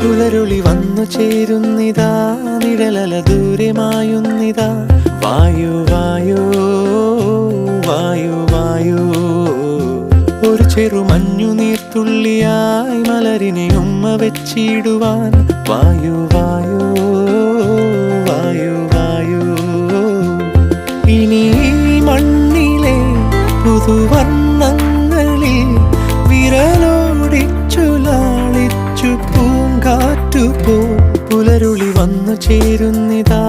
പുലരുളി വന്നു ചേരുന്നിതാ, നിഴലല ദൂരെ മായുന്നിതാ. വായു വായു വായു വായു, ഒരു ചെറു മഞ്ഞു നീർത്തുള്ളിയായി മലരിനെ ഉമ്മ വെച്ചിടുവാൻ. വായു വായു വായു വായു, ഇനി മണ്ണിലെ പുതുവർണ്ണങ്ങളിൽ വിരലോടിച്ചു ലാളിച്ചു പൂങ്കാറ്റുപോ. പുലരുളി വന്നു ചേരുന്നിതാ,